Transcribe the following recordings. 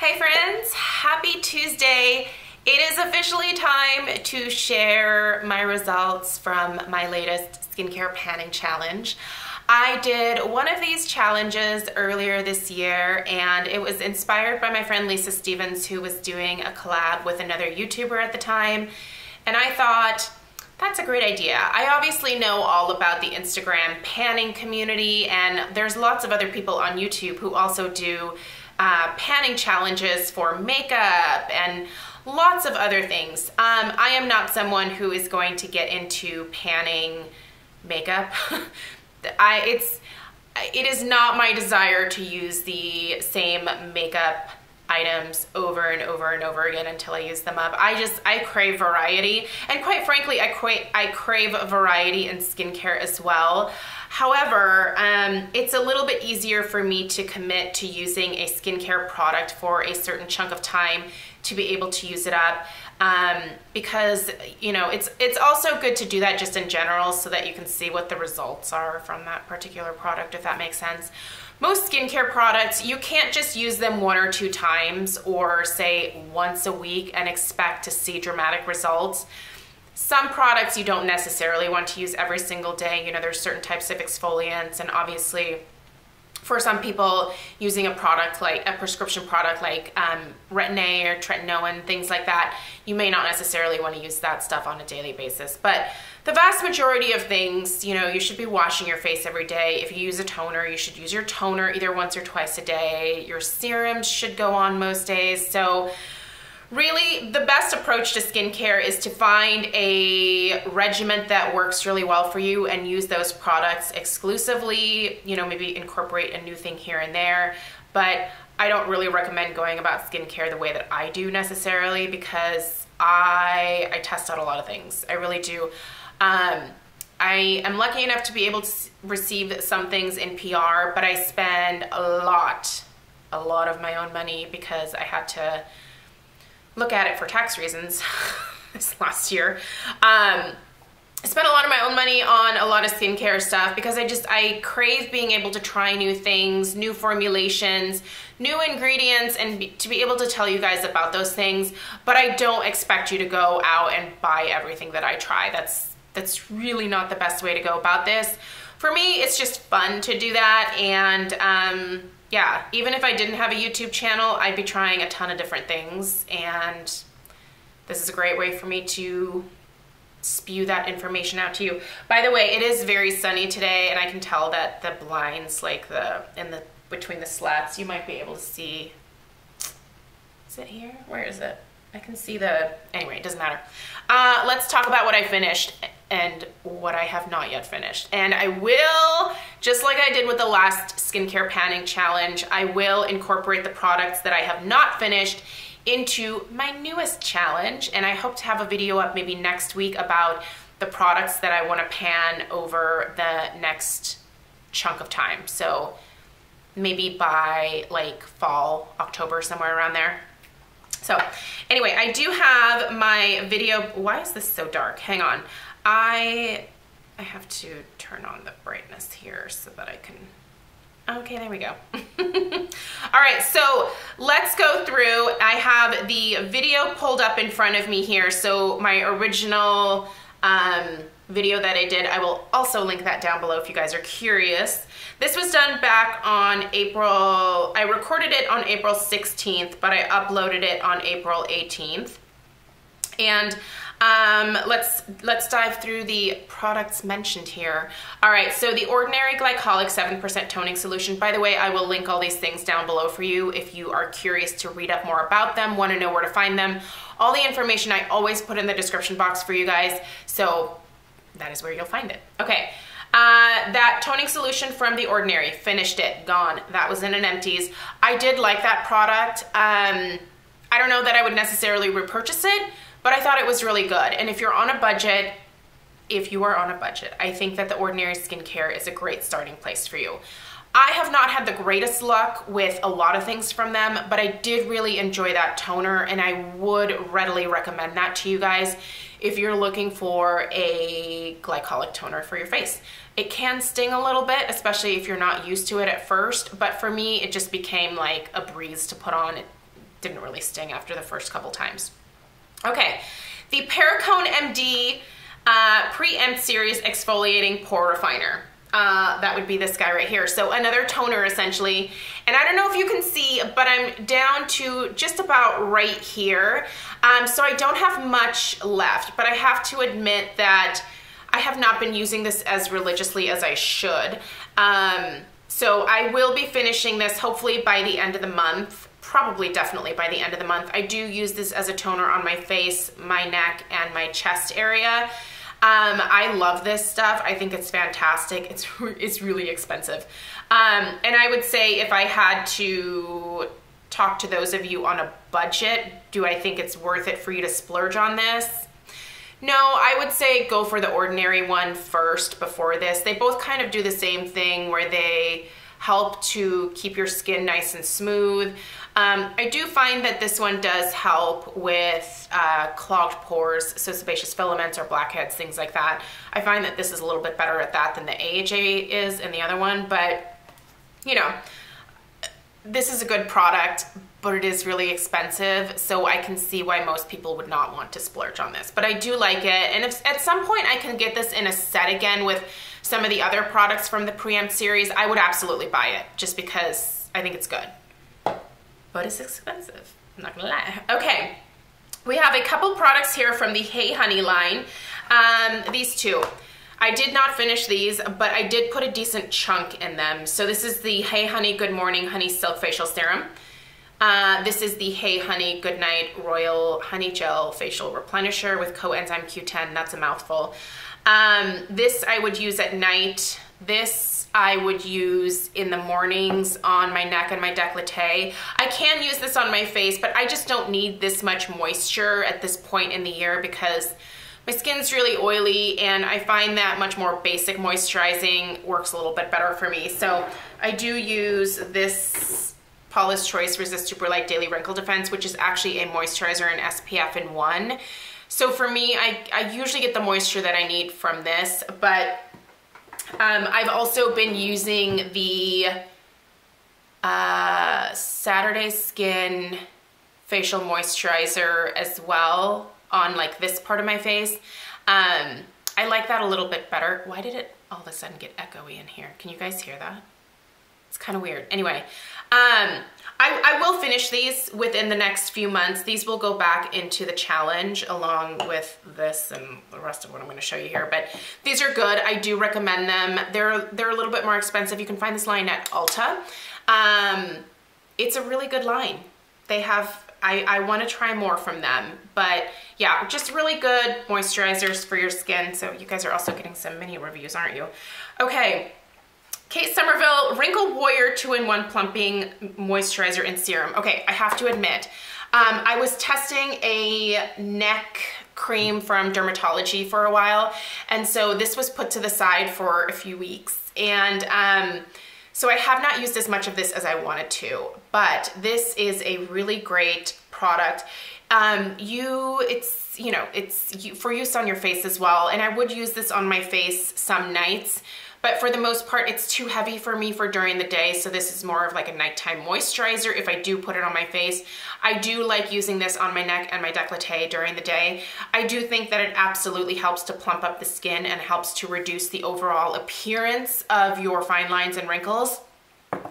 Hey friends, happy Tuesday. It is officially time to share my results from my latest skincare panning challenge. I did one of these challenges earlier this year and it was inspired by my friend Lisa Stevens, who was doing a collab with another YouTuber at the time. And I thought, that's a great idea. I obviously know all about the Instagram panning community, and there's lots of other people on YouTube who also do panning challenges for makeup and lots of other things. I am not someone who is going to get into panning makeup. It is not my desire to use the same makeup items over and over and over again until I use them up. I crave variety, and quite frankly, I crave variety in skincare as well. However, it's a little bit easier for me to commit to using a skincare product for a certain chunk of time to be able to use it up, because you know, it's also good to do that just in general so that you can see what the results are from that particular product, if that makes sense. Most skincare products, you can't just use them 1 or 2 times or say once a week and expect to see dramatic results. Some products you don't necessarily want to use every single day. You know, there's certain types of exfoliants, and obviously for some people, using a product like a prescription product like Retin-A or tretinoin, things like that, you may not necessarily want to use that stuff on a daily basis. But the vast majority of things, you know, you should be washing your face every day. If you use a toner, you should use your toner either once or twice a day. Your serums should go on most days. So really, the best approach to skincare is to find a regimen that works really well for you and use those products exclusively. You know, maybe incorporate a new thing here and there. But I don't really recommend going about skincare the way that I do necessarily, because I test out a lot of things. I really do. I am lucky enough to be able to receive some things in PR, but I spend a lot of my own money because I had to look at it for tax reasons this last year. I spent a lot of my own money on a lot of skincare stuff because I crave being able to try new things, new formulations, new ingredients, and to be able to tell you guys about those things. But I don't expect you to go out and buy everything that I try. That's really not the best way to go about this. For me, it's just fun to do that, and yeah, even if I didn't have a YouTube channel, I'd be trying a ton of different things, and this is a great way for me to spew that information out to you. By the way, it is very sunny today, and I can tell that the blinds, like between the slats, you might be able to see. Is it here? Where is it? I can see anyway, it doesn't matter. Let's talk about what I finished and what I have not yet finished. And I will, just like I did with the last skincare panning challenge, I will incorporate the products that I have not finished into my newest challenge. And I hope to have a video up maybe next week about the products that I want to pan over the next chunk of time. So maybe by like fall, October, somewhere around there. So anyway, I do have my video. Why is this so dark? Hang on. I have to turn on the brightness here so that I can, okay, there we go. All right, so let's go through. I have the video pulled up in front of me here. So my original video that I did, I will also link that down below if you guys are curious. This was done back on I recorded it on April 16th, but I uploaded it on April 18th. And let's dive through the products mentioned here. All right, so the Ordinary Glycolic 7% Toning Solution. By the way, I will link all these things down below for you if you are curious to read up more about them, want to know where to find them. All the information I always put in the description box for you guys, so that is where you'll find it. Okay, that toning solution from The Ordinary, finished it, gone. That was in an empties. I did like that product. I don't know that I would necessarily repurchase it, but I thought it was really good. And if you're on a budget, I think that The Ordinary skincare is a great starting place for you. I have not had the greatest luck with a lot of things from them, but I did really enjoy that toner, and I would readily recommend that to you guys if you're looking for a glycolic toner for your face. It can sting a little bit, especially if you're not used to it at first, but for me, it just became like a breeze to put on. didn't really sting after the first couple times. Okay, the Pericone MD Preempt Series Exfoliating Pore Refiner. That would be this guy right here. So another toner essentially. And I don't know if you can see, but I'm down to just about right here. So I don't have much left, but I have to admit that I have not been using this as religiously as I should. So I will be finishing this hopefully by the end of the month. Probably definitely by the end of the month. I do use this as a toner on my face, my neck, and my chest area. I love this stuff. I think it's fantastic. It's really expensive. And I would say if I had to talk to those of you on a budget, do I think it's worth it for you to splurge on this? No, I would say go for the ordinary one first before this. They both kind of do the same thing where they help to keep your skin nice and smooth. I do find that this one does help with clogged pores, so sebaceous filaments or blackheads, things like that. I find that this is a little bit better at that than the AHA is in the other one, but you know, this is a good product, but it is really expensive, so I can see why most people would not want to splurge on this. But I do like it, and if at some point I can get this in a set again with some of the other products from the Preempt series, I would absolutely buy it, just because I think it's good. But it's expensive, I'm not gonna lie. Okay, we have a couple products here from the Hey Honey line. These two. I did not finish these, but I did put a decent chunk in them. So this is the Hey Honey Good Morning Honey Silk Facial Serum. This is the Hey Honey Good Night Royal Honey Gel Facial Replenisher with coenzyme Q10. That's a mouthful. This I would use at night. This I would use in the mornings on my neck and my décolleté. I can use this on my face, but I just don't need this much moisture at this point in the year because my skin's really oily, and I find that much more basic moisturizing works a little bit better for me. So I do use this Paula's Choice Resist Super Light Daily Wrinkle Defense, which is actually a moisturizer and SPF in one. So for me, I usually get the moisture that I need from this, but I've also been using the Saturday Skin Facial Moisturizer as well on like this part of my face. I like that a little bit better. Why did it all of a sudden get echoey in here? Can you guys hear that? It's kind of weird. Anyway, I will finish these within the next few months. These will go back into the challenge along with this and the rest of what I'm going to show you here. But these are good. I do recommend them. They're a little bit more expensive. You can find this line at Ulta. It's a really good line. They have, I want to try more from them. But yeah, just really good moisturizers for your skin. So you guys are also getting some mini reviews, aren't you? Okay. Kate Somerville Wrinkle Warrior 2-in-1 Plumping Moisturizer and Serum. Okay, I have to admit, I was testing a neck cream from Dermatology for a while, and so this was put to the side for a few weeks, and so I have not used as much of this as I wanted to, but this is a really great product. It's for use on your face as well, and I would use this on my face some nights. But for the most part, it's too heavy for me for during the day, so this is more of like a nighttime moisturizer if I do put it on my face. I do like using this on my neck and my décolleté during the day. I do think that it absolutely helps to plump up the skin and helps to reduce the overall appearance of your fine lines and wrinkles.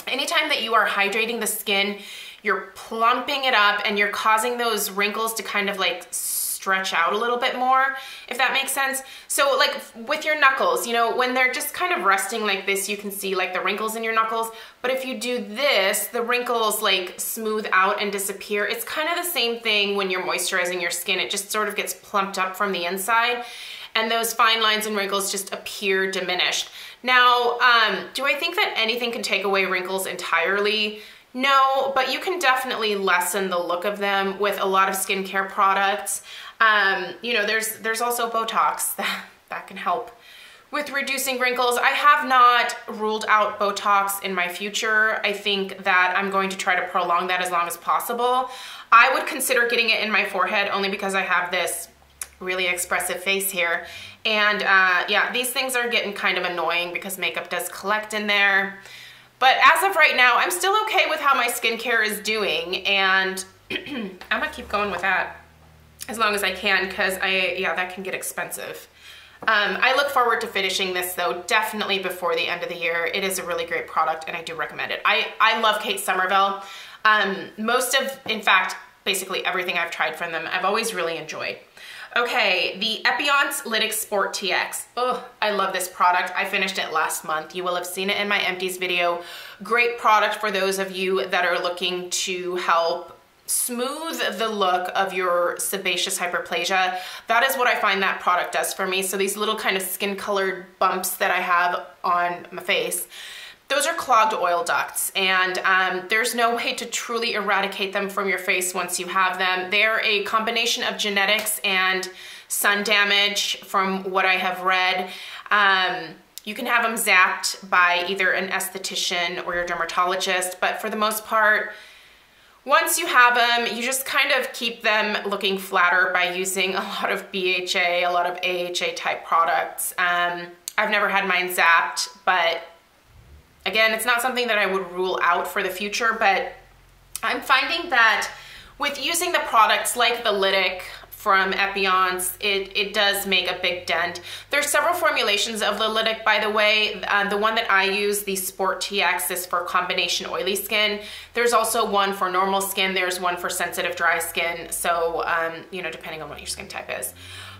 Anytime that you are hydrating the skin, you're plumping it up and you're causing those wrinkles to kind of like stretch out a little bit more, if that makes sense. So like with your knuckles, you know, when they're just kind of resting like this, you can see like the wrinkles in your knuckles. But if you do this, the wrinkles like smooth out and disappear. It's kind of the same thing when you're moisturizing your skin. It just sort of gets plumped up from the inside, and those fine lines and wrinkles just appear diminished. Now, do I think that anything can take away wrinkles entirely? No, but you can definitely lessen the look of them with a lot of skincare products. You know, there's also Botox that can help with reducing wrinkles. I have not ruled out Botox in my future. I think that I'm going to try to prolong that as long as possible. I would consider getting it in my forehead only because I have this really expressive face here. And yeah, these things are getting kind of annoying because makeup does collect in there. But as of right now, I'm still okay with how my skincare is doing, and I'm gonna keep going with that as long as I can, because yeah, that can get expensive. I look forward to finishing this though, definitely before the end of the year. It is a really great product and I do recommend it. I love Kate Somerville. In fact, basically everything I've tried from them, I've always really enjoyed. Okay, the Ebates Lytic Sport TX. Oh, I love this product. I finished it last month. You will have seen it in my empties video. Great product for those of you that are looking to help smooth the look of your sebaceous hyperplasia. That is what I find that product does for me. So these little kind of skin colored bumps that I have on my face, those are clogged oil ducts, and there's no way to truly eradicate them from your face once you have them. They're a combination of genetics and sun damage from what I have read. You can have them zapped by either an esthetician or your dermatologist, but for the most part, once you have them, you just kind of keep them looking flatter by using a lot of BHA, a lot of AHA type products. I've never had mine zapped, but again, it's not something that I would rule out for the future, but I'm finding that with using the products like the Lytic from Ebates, it does make a big dent. There's several formulations of the Lytic, by the way. The one that I use, the Sport TX, is for combination oily skin. There's also one for normal skin. There's one for sensitive dry skin. So, you know, depending on what your skin type is.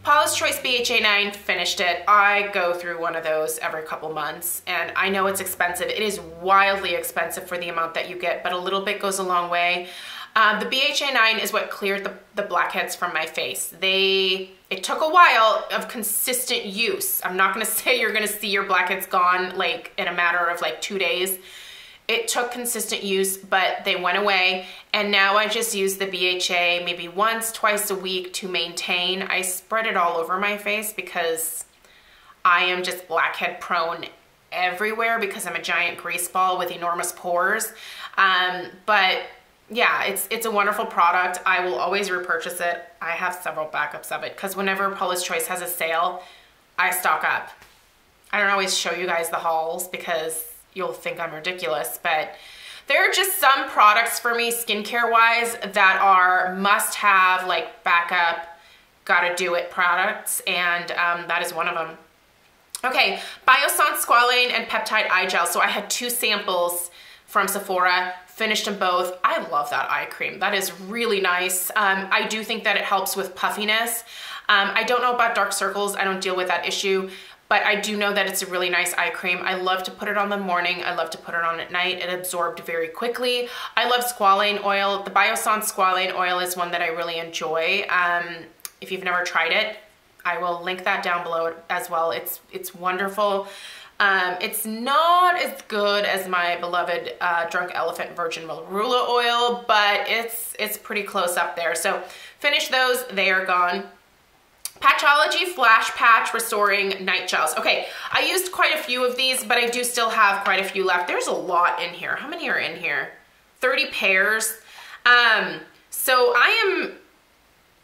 Paula's Choice BHA 9, finished it. I go through one of those every couple months, and I know it's expensive. It is wildly expensive for the amount that you get, but a little bit goes a long way. The BHA 9 is what cleared the blackheads from my face. It took a while of consistent use. I'm not gonna say you're gonna see your blackheads gone like in a matter of like 2 days. It took consistent use, but they went away, and now I just use the BHA maybe once, twice a week to maintain. I spread it all over my face because I am just blackhead prone everywhere because I'm a giant grease ball with enormous pores. But yeah, it's a wonderful product. I will always repurchase it. I have several backups of it because whenever Paula's Choice has a sale, I stock up. I don't always show you guys the hauls because you'll think I'm ridiculous, but there are just some products for me skincare wise that are must have, like backup, gotta do it products, and that is one of them. Okay, Biossance Squalane and Peptide Eye Gel. So I had 2 samples from Sephora, finished them both. I love that eye cream. That is really nice. I do think that it helps with puffiness. I don't know about dark circles. I don't deal with that issue, but I do know that it's a really nice eye cream. I love to put it on in the morning. I love to put it on at night. It absorbed very quickly. I love squalane oil. The Biossance squalane oil is one that I really enjoy. If you've never tried it, I will link that down below as well. It's wonderful. It's not as good as my beloved Drunk Elephant Virgin Marula oil, but it's pretty close up there. So finish those, they are gone. Patchology Flash Patch Restoring Night Gels. Okay, I used quite a few of these, but I do still have quite a few left. There's a lot in here. How many are in here? 30 pairs. So I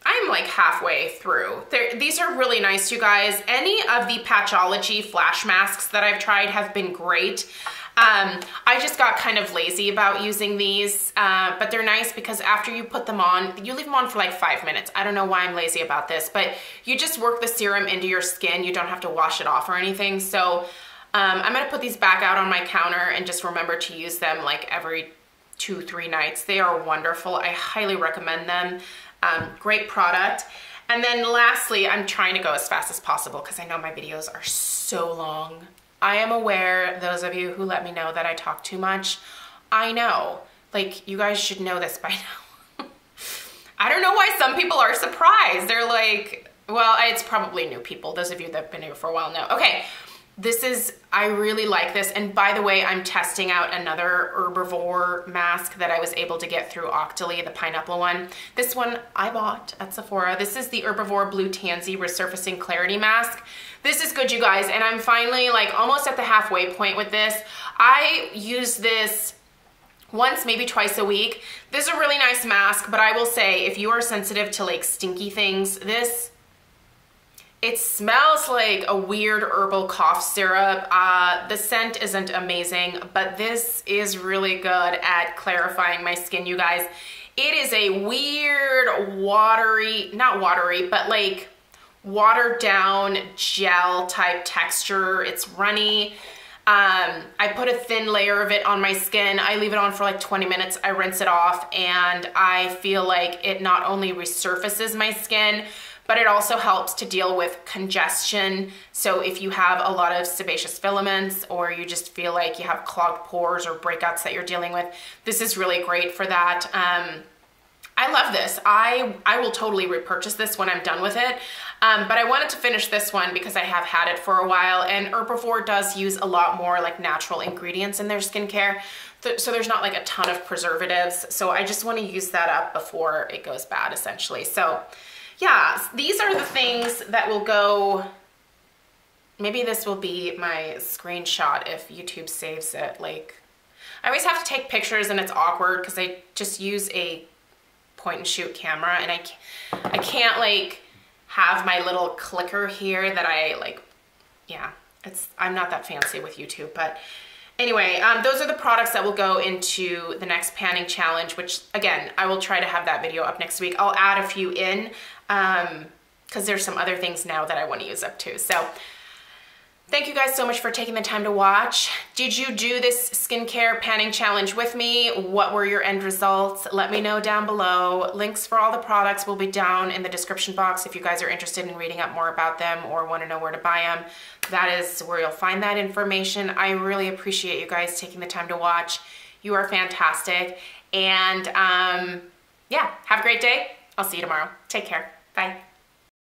am like halfway through. These are really nice, you guys. Any of the Patchology Flash Masks that I've tried have been great. I just got kind of lazy about using these, but they're nice because after you put them on, you leave them on for like 5 minutes. I don't know why I'm lazy about this, but you just work the serum into your skin. You don't have to wash it off or anything. So I'm gonna put these back out on my counter and just remember to use them like every 2-3 nights. They are wonderful. I highly recommend them. Great product. And then lastly, I'm trying to go as fast as possible because I know my videos are so long. I am aware, those of you who let me know that I talk too much, I know, like, you guys should know this by now. I don't know why some people are surprised. They're like, well, it's probably new people. Those of you that have been here for a while know. Okay, I really like this. And by the way, I'm testing out another herbivore mask that I was able to get through Octoly, the pineapple one. This one I bought at Sephora. This is the Herbivore Blue Tansy Resurfacing Clarity Mask. This is good, you guys, and I'm finally like almost at the halfway point with this. I use this once, maybe twice a week. This is a really nice mask, but I will say if you are sensitive to like stinky things, it smells like a weird herbal cough syrup. The scent isn't amazing, but this is really good at clarifying my skin, you guys. It is a weird watery, not watery, but like watered down gel type texture. It's runny. I put a thin layer of it on my skin. I leave it on for like 20 minutes. I rinse it off, and I feel like it not only resurfaces my skin, but it also helps to deal with congestion. So if you have a lot of sebaceous filaments, or you just feel like you have clogged pores or breakouts that you're dealing with, this is really great for that. I love this. I will totally repurchase this when I'm done with it. But I wanted to finish this one because I have had it for a while, and Herbivore does use a lot more like natural ingredients in their skincare. So there's not like a ton of preservatives. So I just want to use that up before it goes bad, essentially. So yeah, these are the things that will go. Maybe this will be my screenshot if YouTube saves it. Like, I always have to take pictures and it's awkward because I just use a point and shoot camera, and I can't like have my little clicker here that I like, yeah, I'm not that fancy with YouTube. But anyway, those are the products that will go into the next panning challenge, which again, I will try to have that video up next week. I'll add a few in because there's some other things now that I want to use up too. So thank you guys so much for taking the time to watch. Did you do this skincare panning challenge with me? What were your end results? Let me know down below. Links for all the products will be down in the description box if you guys are interested in reading up more about them or want to know where to buy them. That is where you'll find that information. I really appreciate you guys taking the time to watch. You are fantastic. And yeah, have a great day. I'll see you tomorrow. Take care. Bye.